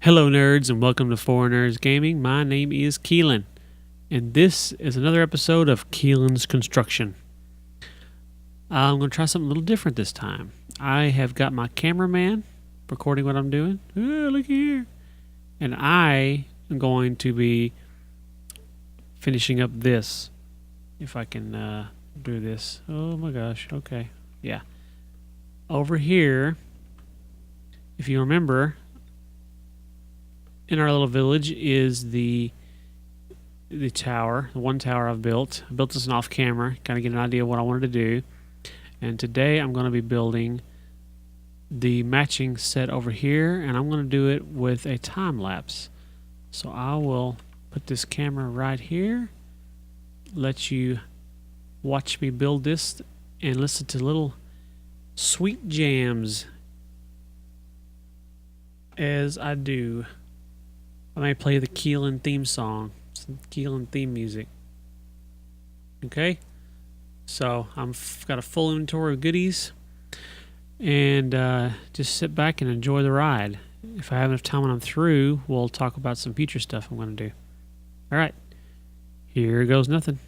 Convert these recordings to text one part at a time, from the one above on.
Hello, nerds, and welcome to Four Nerds Gaming. My name is Qeelin, and this is another episode of Qeelin's Construction. I'm going to try something a little different this time. I have got my cameraman recording what I'm doing. Oh, look here. And I am going to be finishing up this. If I can do this. Oh my gosh. Okay. Yeah. Over here, if you remember, in our little village is the tower, the one tower I've built. I built this off camera, kind of get an idea of what I wanted to do. And today I'm going to be building the matching set over here, and I'm going to do it with a time lapse. So I will put this camera right here, let you watch me build this and listen to little sweet jams as I do. I may play the Qeelin theme song, some Qeelin theme music. Okay, so I've got a full inventory of goodies, and just sit back and enjoy the ride. If I have enough time when I'm through, we'll talk about some future stuff I'm going to do. All right, here goes nothing.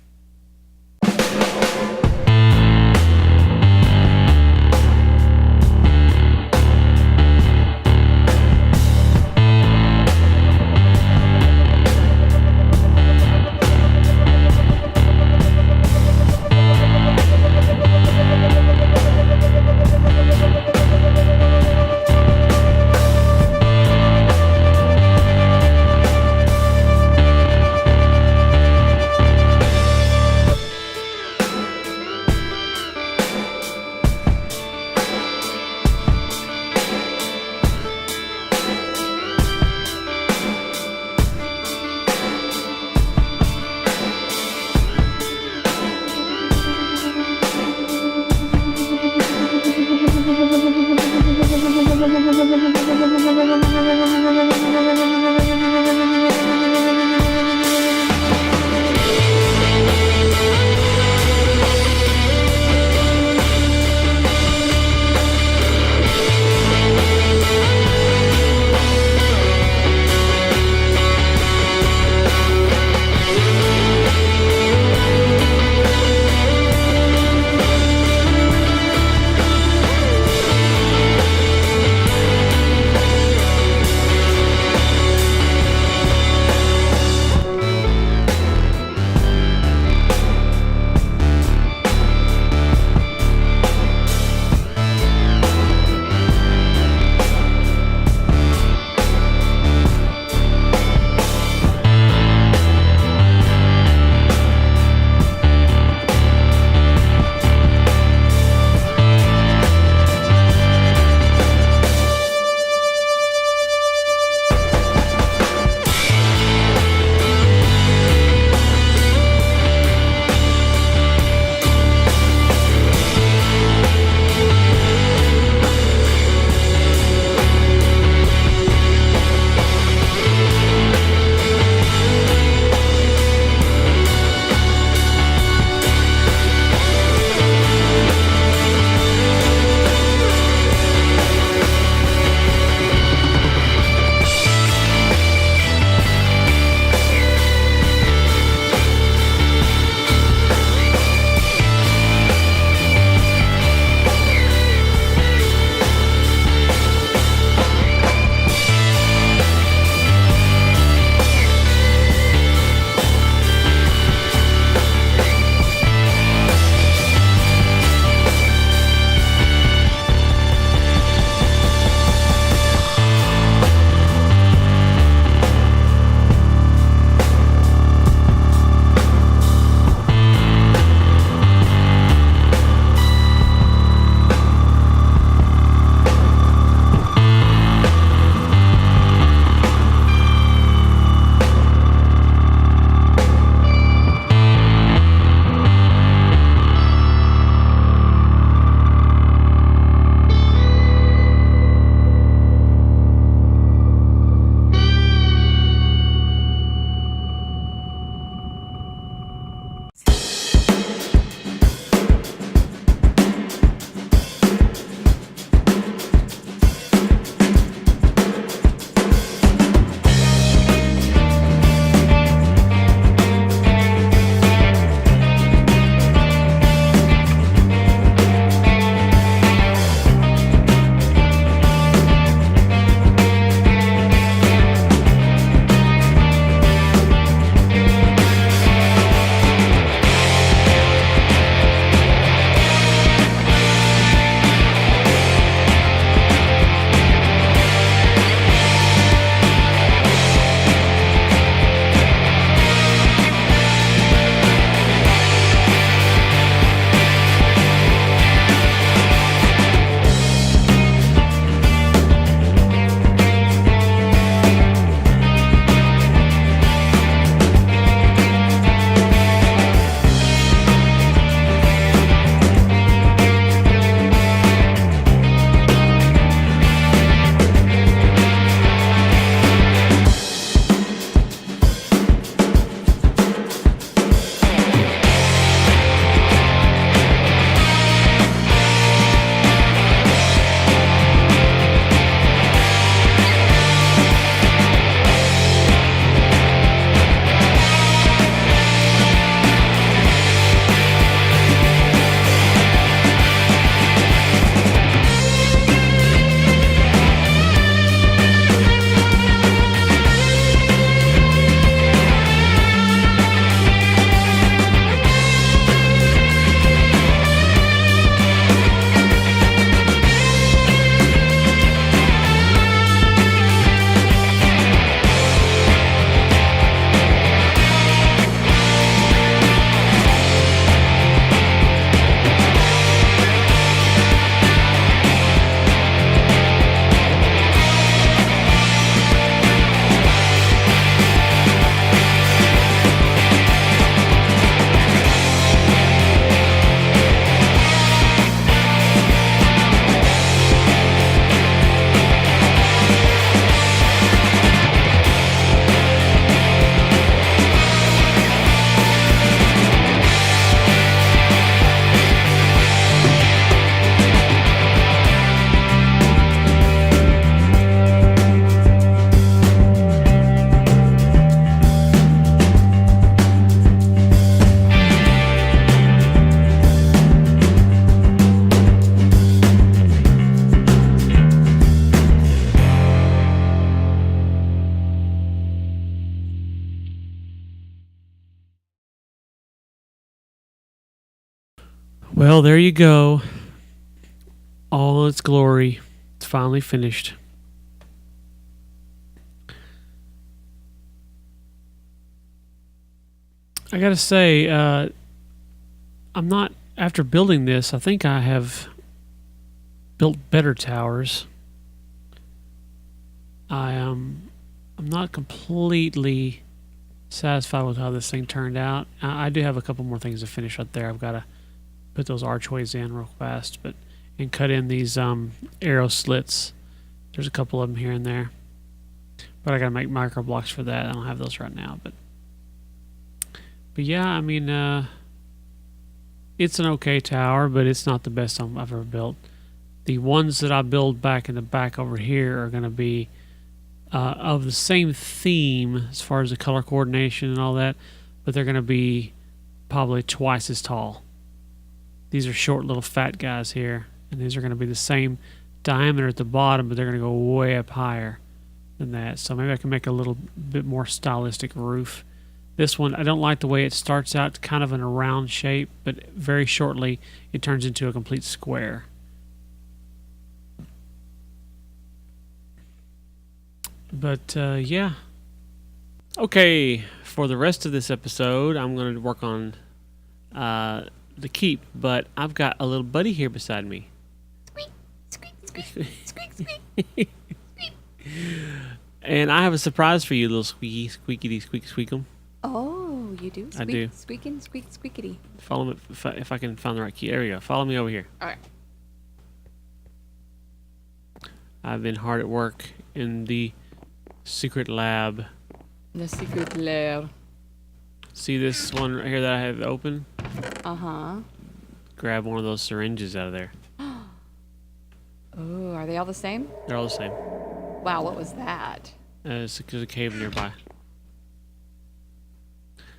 Well, there you go. All its glory. It's finally finished. I gotta say, I'm not. After building this, I think I have built better towers. I'm not completely satisfied with how this thing turned out. I do have a couple more things to finish up there. I've got to put those archways in real fast, and cut in these arrow slits. There's a couple of them here and there, but I got to make micro blocks for that. I don't have those right now, but yeah, I mean, it's an okay tower, but it's not the best I've ever built. The ones that I build back in the back over here are going to be of the same theme as far as the color coordination and all that, but they're going to be probably twice as tall. These are short little fat guys here, and these are going to be the same diameter at the bottom, but they're going to go way up higher than that. So maybe I can make a little bit more stylistic roof. This one, I don't like the way it starts out kind of in a round shape, but very shortly it turns into a complete square. But yeah. Okay, for the rest of this episode, I'm going to work on the keep, but I've got a little buddy here beside me. Squeak, squeak, squeak, squeak, squeak, squeak. And I have a surprise for you, little squeaky, squeakity, squeak, squeakum. Oh, you do? Squeak, I do. Squeaking, squeak, squeakity. Follow me if I can find the right key. There we go. Follow me over here. All right. I've been hard at work in the secret lab. The secret lab. See this one right here that I have open? Uh-huh. Grab one of those syringes out of there. Oh, are they all the same? They're all the same. Wow, what was that? There's a cave nearby.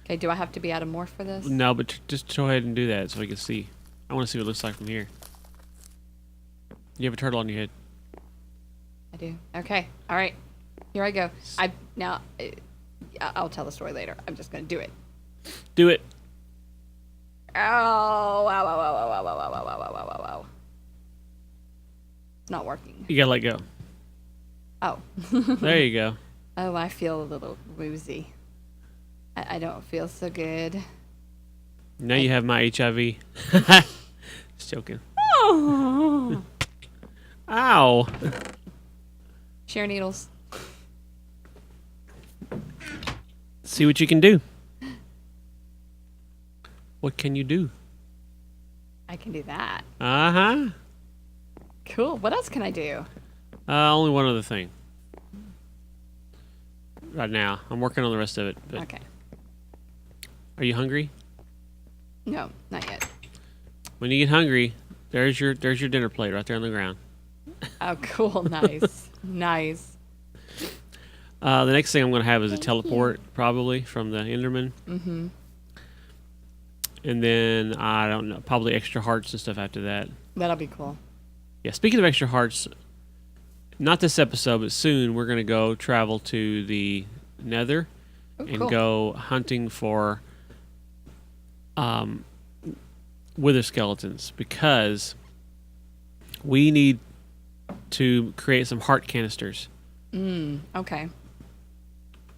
Okay, do I have to be out of morph for this? No, but just go ahead and do that so we can see. I want to see what it looks like from here. You have a turtle on your head. I do. Okay, all right. Here I go. I'll tell the story later. I'm just going to do it. Do it. Oh, wow, wow, wow, wow, wow, wow, wow, wow, wow, wow, wow. It's not working. You gotta let go. Oh. There you go. Oh, I feel a little woozy. I don't feel so good. Now you have my HIV. Just joking. Oh. Ow. Share needles. See what you can do. What can you do? I can do that. Uh-huh. Cool. What else can I do? Only one other thing. Right now. I'm working on the rest of it. But Okay. Are you hungry? No, not yet. When you get hungry, there's your dinner plate right there on the ground. Oh, cool. Nice. Nice. The next thing I'm going to have is a teleport, probably, from the Enderman. Mm-hmm. And then, I don't know, probably extra hearts and stuff after that. That'll be cool. Yeah, speaking of extra hearts, not this episode, but soon we're going to go travel to the Nether and cool. go hunting for wither skeletons, because we need to create some heart canisters. Okay.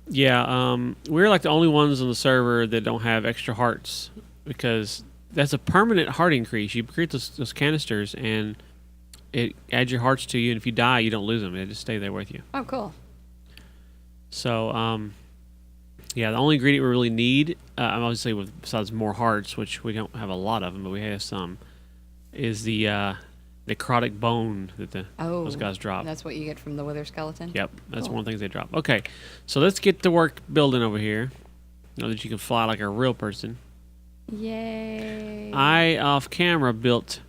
Yeah, we're like the only ones on the server that don't have extra hearts, because that's a permanent heart increase. You create those canisters and it adds your hearts to you, and if you die, you don't lose them. They just stay there with you. Oh, cool. So, yeah, the only ingredient we really need, obviously besides more hearts, which we don't have a lot of them, but we have some, is the necrotic bone that those guys drop. That's what you get from the wither skeleton? Yep, that's Cool. one of the things they drop. Okay, so let's get to work building over here. Know that you can fly like a real person. Yay. I, off camera, built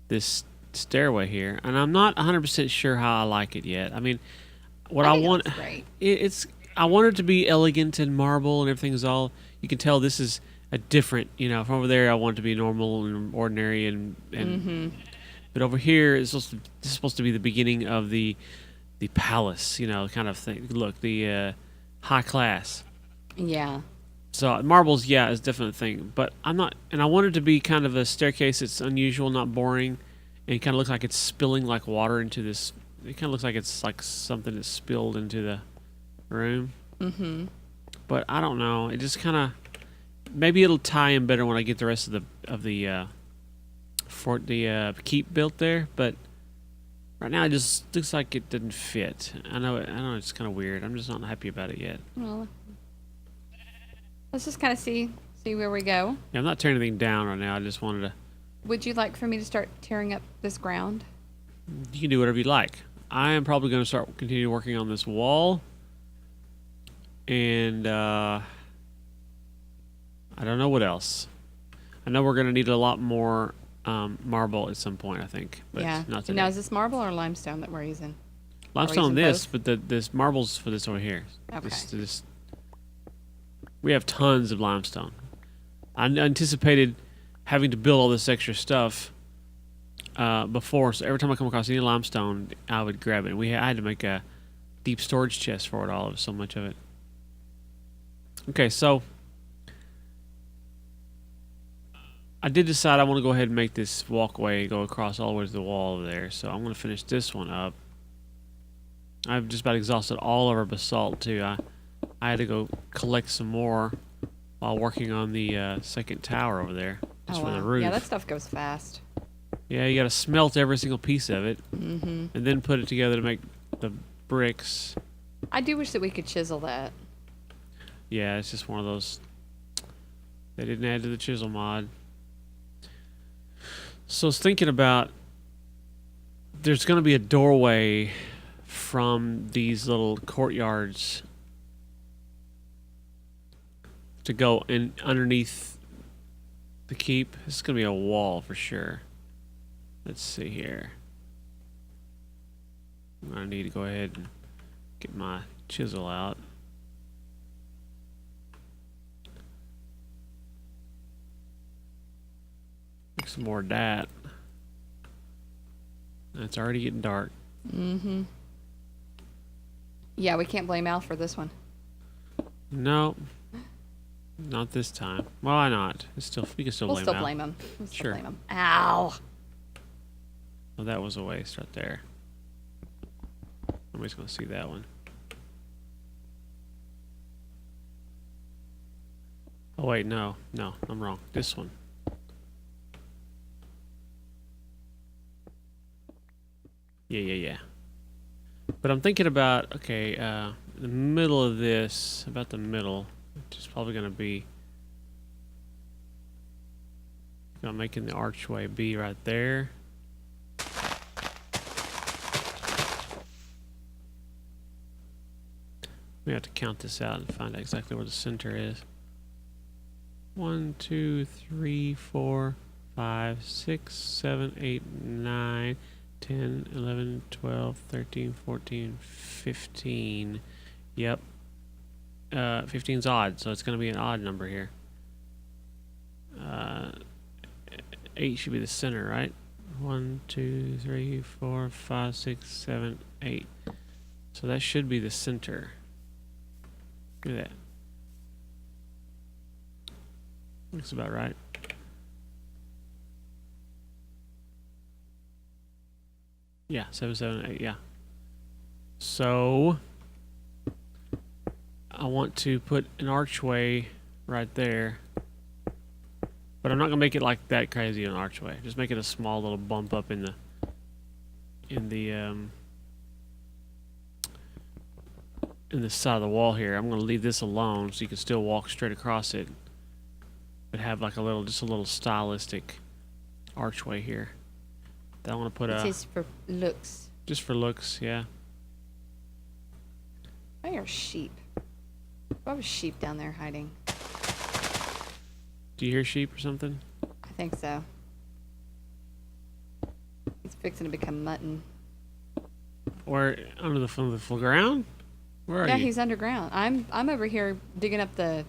this stairway here, and I'm not 100% sure how I like it yet. I mean, what I think it want, looks great. I want it to be elegant and marble and everything's all. You can tell this is a different. From over there, I want it to be normal and ordinary and. But over here, this is supposed to be the beginning of the palace, kind of thing. Look, the high class. Yeah. So marbles, yeah, is definitely a thing. But I'm not, and I want it to be kind of a staircase that's unusual, not boring, and it kind of looks like it's spilling like water into this. It kind of looks like it's like something that's spilled into the room. Mm-hmm. But I don't know. It just kind of maybe it'll tie in better when I get the rest of the fort, the keep built there. But right now it just looks like it didn't fit. I know. I know it's kind of weird. I'm just not happy about it yet. Well, let's just kind of see where we go. Yeah, I'm not tearing anything down right now. I just wanted to. Would you like for me to start tearing up this ground? You can do whatever you like. I am probably going to continue working on this wall. And I don't know what else. I know we're going to need a lot more marble at some point, I think. But Yeah. not today. Now, is this marble or limestone that we're using? Limestone on using this, both? but this marble's for this over here. Okay. We have tons of limestone. I anticipated having to build all this extra stuff before, so every time I come across any limestone, I would grab it. I had to make a deep storage chest for it all, of so much of it. Okay, so I did decide I want to go ahead and make this walkway go across all the way to the wall over there, so I'm going to finish this one up. I've just about exhausted all of our basalt, too. I had to go collect some more while working on the second tower over there, just for the roof. Yeah, that stuff goes fast. Yeah, you got to smelt every single piece of it, Mm-hmm. and then put it together to make the bricks. I do wish that we could chisel that. Yeah, it's just one of those. They didn't add to the chisel mod. So I was thinking about. There's going to be a doorway from these little courtyards to go in underneath the keep. This is going to be a wall for sure. Let's see here. I need to go ahead and get my chisel out. Make some more of that. It's already getting dark. Mm-hmm. Yeah, we can't blame Al for this one. No. Not this time. Well, why not? We can still We'll blame still Al. blame him. We'll still Sure. blame him. Ow! Well, that was a waste right there. Nobody's going to see that one. Oh, wait, no. No, I'm wrong. This one. Yeah. But I'm thinking about, okay, the middle of this, about the middle, which is probably going to be, I'm making the archway be right there. We have to count this out and find out exactly where the center is. 1, 2, 3, 4, 5, 6, 7, 8, 9, 10, 11, 12, 13, 14, 15. Yep. 15's odd, so it's going to be an odd number here. 8 should be the center, right? 1, 2, 3, 4, 5, 6, 7, 8. So that should be the center. Look at that. Looks about right. Yeah, 7, 7, 8, yeah. So I want to put an archway right there. But I'm not gonna make it like that crazy an archway. Just make it a small little bump up in the side of the wall here. I'm gonna leave this alone so you can still walk straight across it. But have like just a little stylistic archway here. Then I want to put It is for looks. just for looks, yeah. Why are sheep? Why was sheep down there hiding? Do you hear sheep or something? I think so. He's fixing to become mutton. Or under the ground? Where are Yeah, you? he's underground. I'm over here digging up the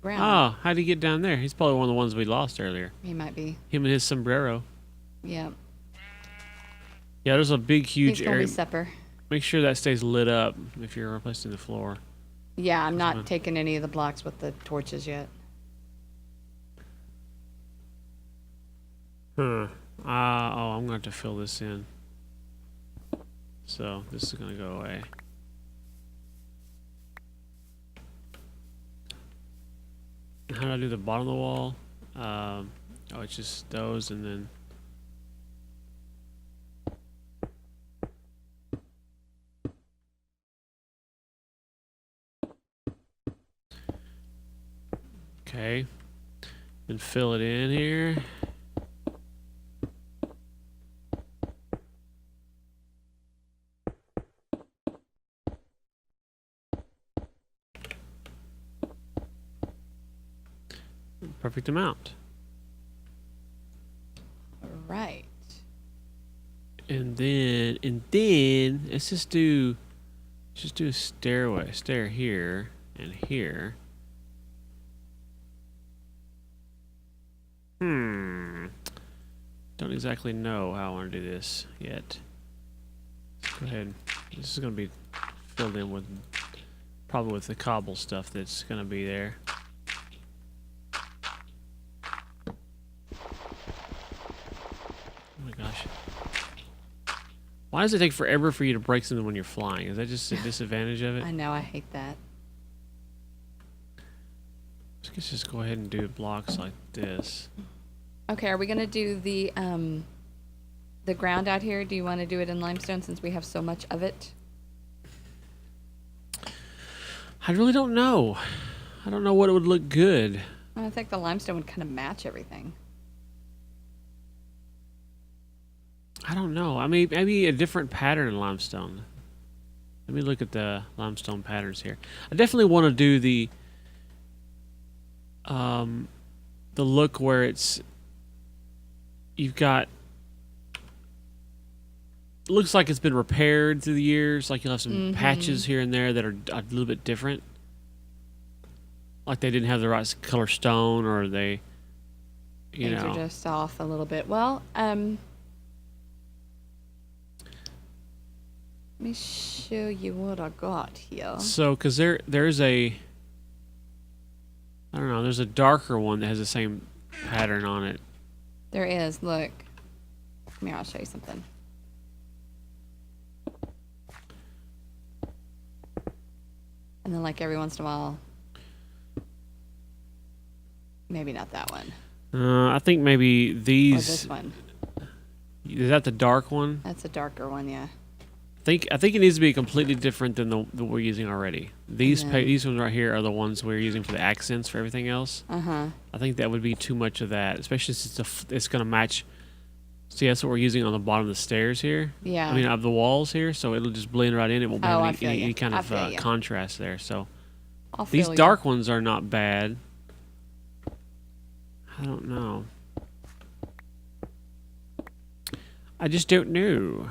ground. Oh, how'd he get down there? He's probably one of the ones we lost earlier. He might be. Him and his sombrero. Yeah. Yeah, there's a big, huge He's gonna area. be supper. Make sure that stays lit up if you're replacing the floor. Yeah, I'm not taking any of the blocks with the torches yet. Huh. Oh, I'm going to have to fill this in. So this is going to go away. How do I do the bottom of the wall? Oh, it's just those and then... Okay. And fill it in here. Perfect amount. Right. And then let's just do a stair here and here. Don't exactly know how I want to do this yet. Let's go ahead. This is going to be filled in with probably with the cobble stuff that's going to be there. Oh my gosh. Why does it take forever for you to break something when you're flying? Is that just a disadvantage of it? I know, I hate that. Let's just go ahead and do blocks like this. Okay, are we gonna do the ground out here? Do you want to do it in limestone since we have so much of it? I really don't know. I don't know what it would look good. I think the limestone would kind of match everything. I don't know. I mean, maybe a different pattern in limestone. Let me look at the limestone patterns here. I definitely want to do the look where you've got, looks like it's been repaired through the years. Like you'll have some patches here and there that are a little bit different. Like they didn't have the right color stone, or they, Things are just off a little bit. Well, let me show you what I got here. So, because there's a, I don't know, there's a darker one that has the same pattern on it. There is, look. Come here, I'll show you something. And then, like, every once in a while, maybe not that one. I think maybe these. Or this one. Is that the dark one? That's a darker one, yeah. I think it needs to be completely different than the we're using already. These these ones right here are the ones we're using for the accents for everything else. I think that would be too much of that, especially since it's going to match. See, that's what we're using on the bottom of the stairs here. Yeah. I mean, of the walls here, so it'll just blend right in. It won't have any kind of you. contrast there. So These dark ones are not bad. I don't know. I just don't know.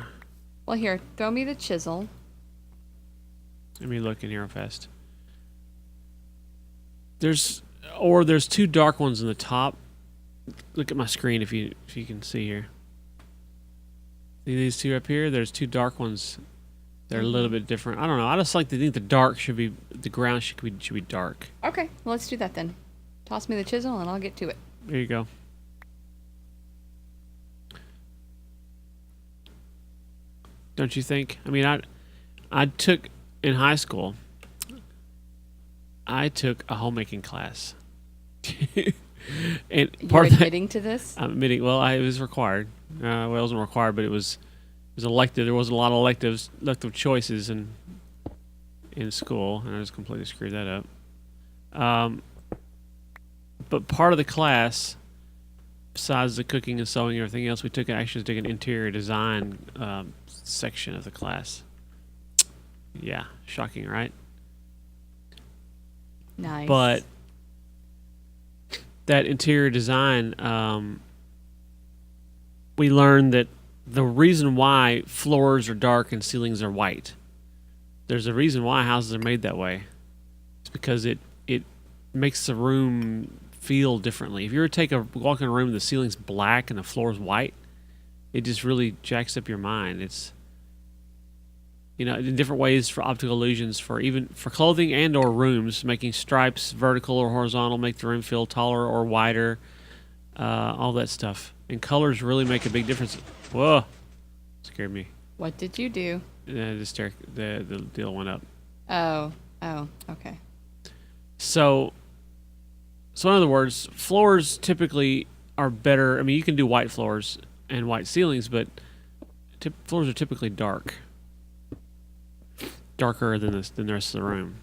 Well, here, throw me the chisel. Let me look in here real fast. There's two dark ones in the top. Look at my screen if you can see here. See these two up here? There's two dark ones. They're a little bit different. I don't know. I just like to think the ground should be dark. Okay, well, let's do that then. Toss me the chisel and I'll get to it. There you go. Don't you think? I mean, I took in high school. I took a homemaking class, and You're admitting to this? I'm admitting. Well, it was required. Well, it wasn't required, but it was elective. There wasn't a lot of elective choices in school, and I just completely screwed that up. But part of the class, besides the cooking and sewing and everything else, we actually took an interior design section of the class. Yeah, shocking, right? Nice. But that interior design, we learned that the reason why floors are dark and ceilings are white, there's a reason why houses are made that way. It's because it makes the room feel differently. If you were to walk in a room and the ceiling's black and the floor's white, it just really jacks up your mind. in different ways for optical illusions for even for clothing and or rooms, making stripes vertical or horizontal make the room feel taller or wider, all that stuff. And colors really make a big difference. Whoa, scared me. What did you do? The deal went up. Oh, okay. So in other words, floors typically are better. I mean, you can do white floors and white ceilings, but floors are typically darker than the rest of the room.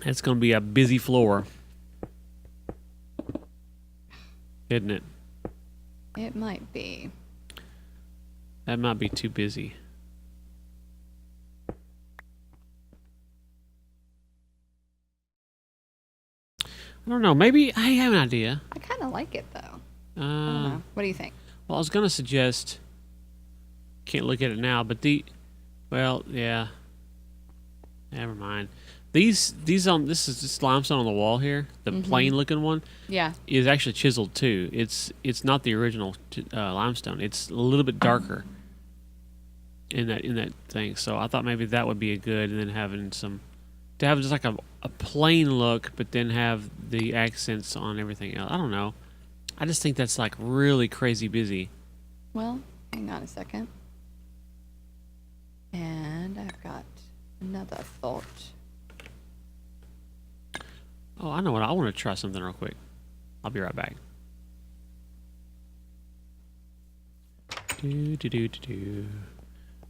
It's going to be a busy floor, isn't it? It might be. That might be too busy. I don't know. Maybe I have an idea. I kind of like it though. I don't know. What do you think? Well, I was going to suggest. Can't look at it now, but well, yeah. Never mind. This is just limestone on the wall here. The plain looking one. Yeah. Is actually chiseled too. It's not the original limestone. It's a little bit darker in that thing. So I thought maybe that would be a good, and then having to have just like a plain look, but then have the accents on everything else. I don't know. I just think that's like really crazy busy. Well, hang on a second. And I've got another thought. Oh, I know what I want to try something real quick. I'll be right back.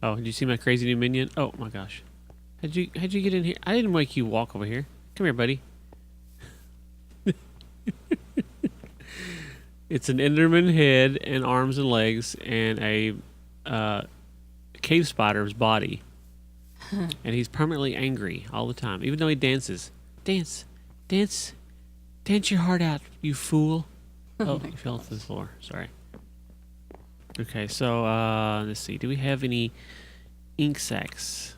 Oh, did you see my crazy new minion? Oh my gosh. How'd you get in here? I didn't make you walk over here. Come here, buddy. It's an Enderman head and arms and legs and a cave spider's body. And he's permanently angry all the time, even though he dances. Dance your heart out, you fool. Oh, he fell to the floor. Sorry. Okay, so let's see. Do we have any ink sacs?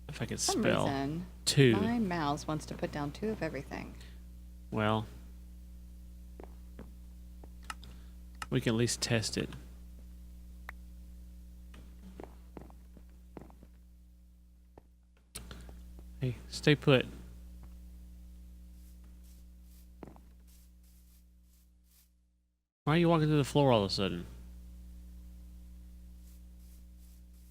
If I could spell. For some reason, 2. My mouse wants to put down 2 of everything. Well, we can at least test it. Hey, stay put. Why are you walking through the floor all of a sudden?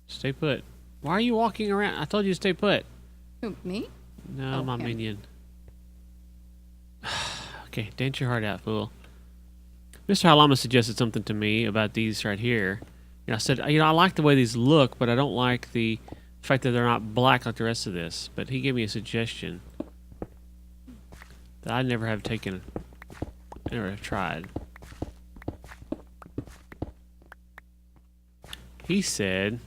Stay put. Why are you walking around? I told you to stay put. Who, me? No, Oh, my him. minion. Okay, dance your heart out, fool. Mr. Halama suggested something to me about these right here. I said, I like the way these look, but I don't like the fact that they're not black like the rest of this. But he gave me a suggestion that I never have tried. He said,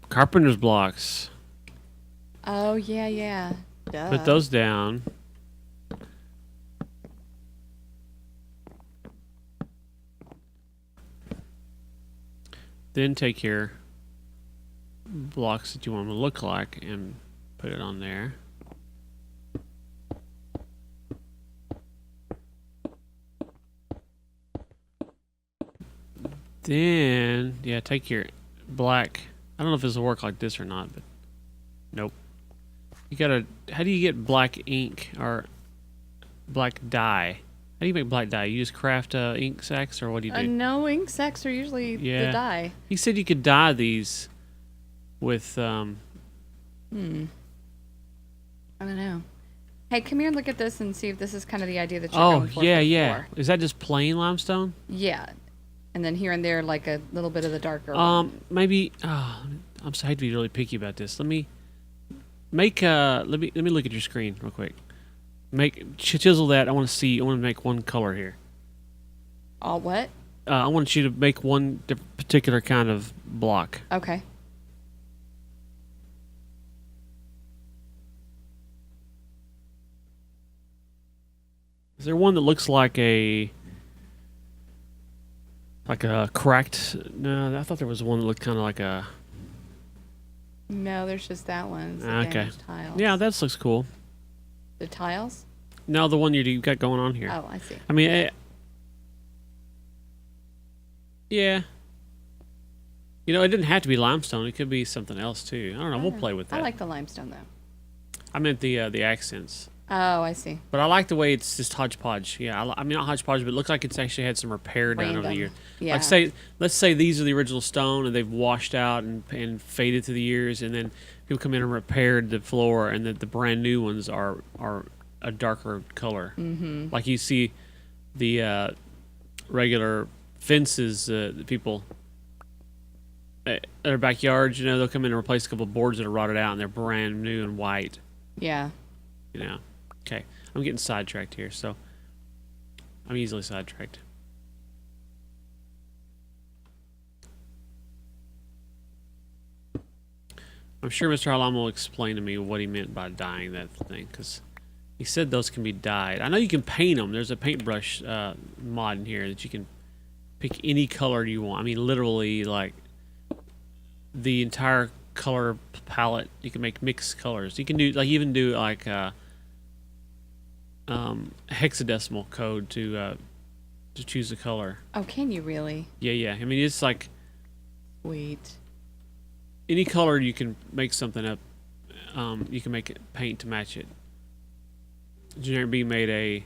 carpenter's blocks. Oh, yeah. Duh. Put those down. Then take your blocks that you want them to look like and put it on there. Then, yeah, take your black. I don't know if this will work like this or not, but nope. You gotta. How do you get black ink or black dye? How do you make black dye? You just craft ink sacs, or what do you do? No, ink sacs are usually the dye. He said you could dye these with. I don't know. Hey, come here and look at this and see if this is kind of the idea that you're going for. Yeah. Is that just plain limestone? Yeah. And then here and there, like a little bit of the darker. Maybe. I'm sorry to be really picky about this. Let me make. Let me look at your screen real quick. Chisel that. I want to see. I want to make one color here. All what? I want you to make one particular kind of block. Okay. Is there one that looks like a cracked? No, I thought there was one that looked kind of like a. No, there's just that one. It's the Okay. damaged tiles. Yeah, that looks cool. The tiles? No, the one you got going on here. Oh, I see. I mean, Yeah. You know, it didn't have to be limestone. It could be something else too. I don't know. We'll play with that. I like the limestone though. I meant the accents. Oh, I see. But I like the way it's just hodgepodge. Yeah, I mean not hodgepodge, but it looks like it's actually had some repair done over the years. Yeah. Like let's say these are the original stone and they've washed out and faded through the years, and then people come in and repaired the floor, and the brand new ones are a darker color. Mm-hmm. Like you see the regular fences, the people at their backyards, you know, they'll come in and replace a couple of boards that are rotted out, and they're brand new and white. Yeah. You know. Okay, I'm getting sidetracked here, so I'm easily sidetracked. I'm sure Mr. Halam will explain to me what he meant by dyeing that thing, because he said those can be dyed. I know you can paint them. There's a paintbrush mod in here that you can pick any color you want. I mean, literally, like, the entire color palette. You can make mixed colors. You can do, like, even do, like, hexadecimal code to choose a color. Oh, can you really? Yeah. I mean, it's like Sweet. any color you can make something up. You can make it paint to match it. Generic B made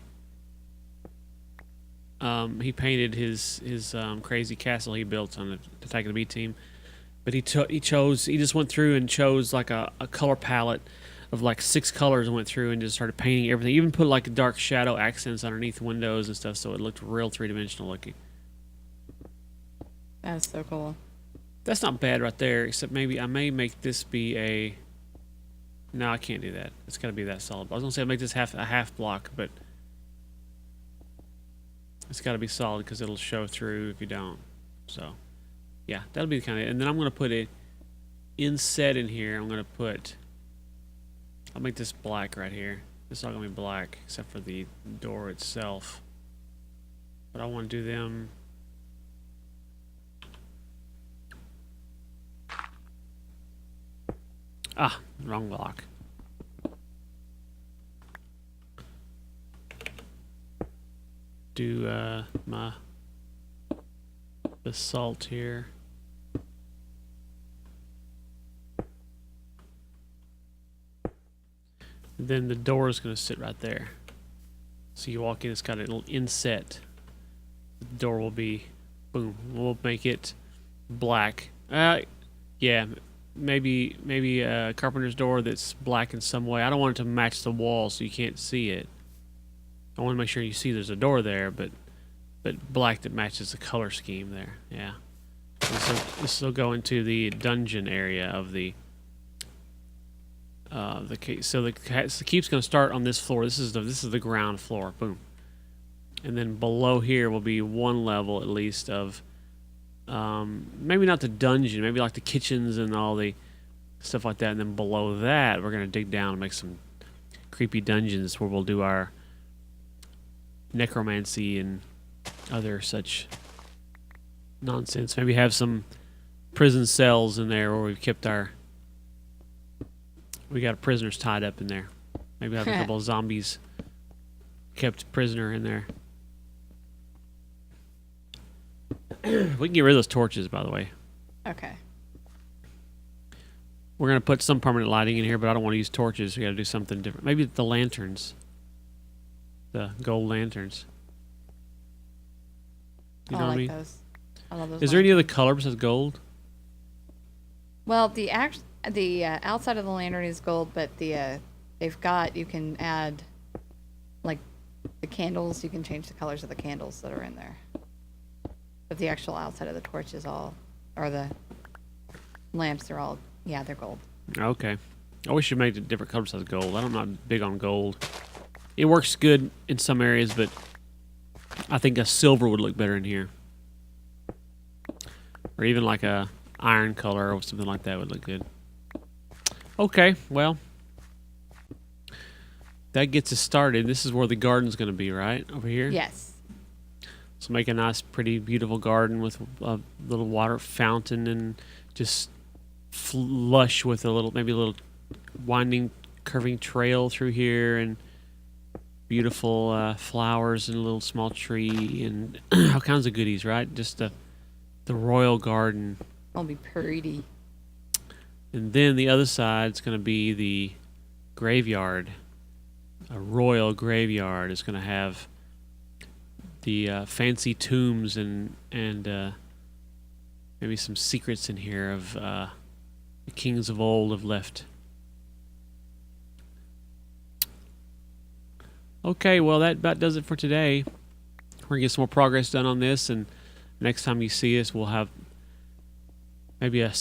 he painted his crazy castle he built on the Attack of the B team, but he just went through and chose like a color palette of like 6 colors and went through and just started painting everything. Even put like dark shadow accents underneath windows and stuff, so it looked real 3-dimensional looking. That's so cool. That's not bad right there, except maybe I may make this be a... No, I can't do that. It's got to be that solid. I was going to say I'll make this a half block, but it's got to be solid because it'll show through if you don't. So, yeah, that'll be the kind of... And then I'm going to put a inset in here. I'm going to put... I'll make this black right here. This is all going to be black, except for the door itself. But I want to do them... Ah, wrong block. Do my basalt here. And then the door is going to sit right there. So you walk in, it's got a little inset. The door will be, boom. We'll make it black. Yeah. Maybe a carpenter's door that's black in some way. I don't want it to match the wall so you can't see it. I want to make sure you see there's a door there, but black that matches the color scheme there. Yeah. So this will go into the dungeon area of the cave. So the keep's going to start on this floor. This is the ground floor. Boom. And then below here will be one level at least of maybe not the dungeon, maybe like the kitchens and all the stuff like that. And then below that, we're going to dig down and make some creepy dungeons where we'll do our necromancy and other such nonsense. Maybe have some prison cells in there where we've kept we got prisoners tied up in there. Maybe have a couple of zombies kept prisoner in there. We can get rid of those torches, by the way. Okay. We're going to put some permanent lighting in here, but I don't want to use torches. We got to do something different. Maybe the lanterns. The gold lanterns. You know what I mean? Those. I love those. Is there any other color besides gold? Well, the outside of the lantern is gold, but you can add, like, the candles. You can change the colors of the candles that are in there. But the actual outside of the torch is all, or the lamps are all, yeah, they're gold. Okay. I wish you made a different color besides gold. I'm not big on gold. It works good in some areas, but I think a silver would look better in here. Or even like a iron color or something like that would look good. Okay, well, that gets us started. This is where the garden's going to be, right? Over here? Yes. So make a nice, pretty, beautiful garden with a little water fountain and just lush with maybe a little winding, curving trail through here and beautiful flowers and a little small tree and all kinds of goodies, right? Just the royal garden. It'll be pretty. And then the other side's going to be the graveyard. A royal graveyard is going to have the fancy tombs and maybe some secrets in here of the kings of old have left. Okay, well, that about does it for today. We're going to get some more progress done on this, and next time you see us, we'll have maybe a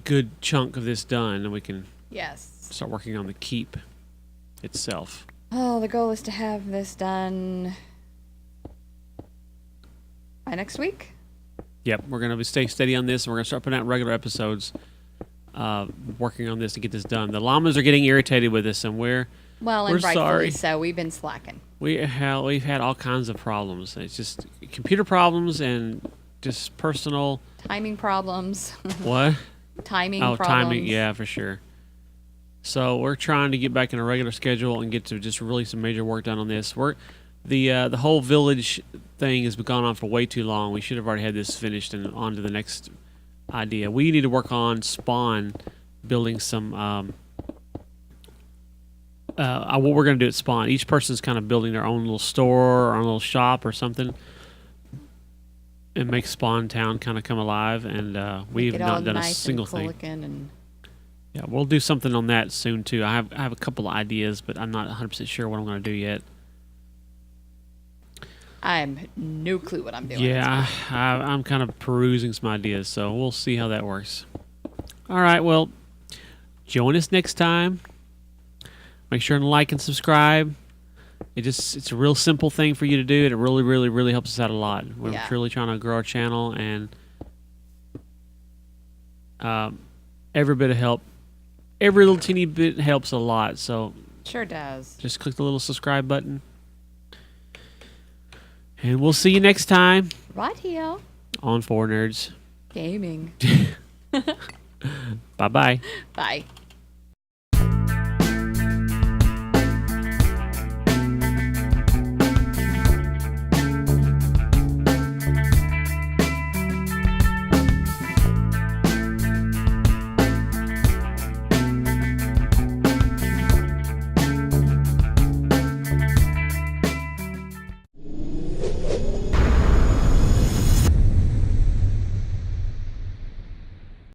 good chunk of this done, and we can Yes. start working on the keep itself. Oh, the goal is to have this done by next week. Yep, we're going to stay steady on this, and we're going to start putting out regular episodes working on this to get this done. The llamas are getting irritated with us, and we're Rightfully sorry. so. We've been slacking. we've had all kinds of problems. It's just computer problems and just personal... Timing problems. What? Timing Oh, problems. timing, yeah, for sure. So we're trying to get back in a regular schedule and get to just really some major work done on this. The whole village thing has gone on for way too long. We should have already had this finished and on to the next idea. We need to work on Spawn, building some. What we're going to do at Spawn, each person's kind of building their own little store or own little shop or something, and make Spawn Town kind of come alive. And we've not done a single thing. And Yeah, we'll do something on that soon too. I have a couple of ideas, but I'm not 100% sure what I'm going to do yet. I have no clue what I'm doing. Yeah, I'm kind of perusing some ideas, so we'll see how that works. All right, well, join us next time. Make sure and like and subscribe. It's a real simple thing for you to do, and it really, really, really helps us out a lot. We're truly trying to grow our channel, and every bit of help, every little teeny bit helps a lot. So Sure does. just click the little subscribe button. And we'll see you next time Right here. on 4 Nerds. Gaming. Bye-bye. Bye.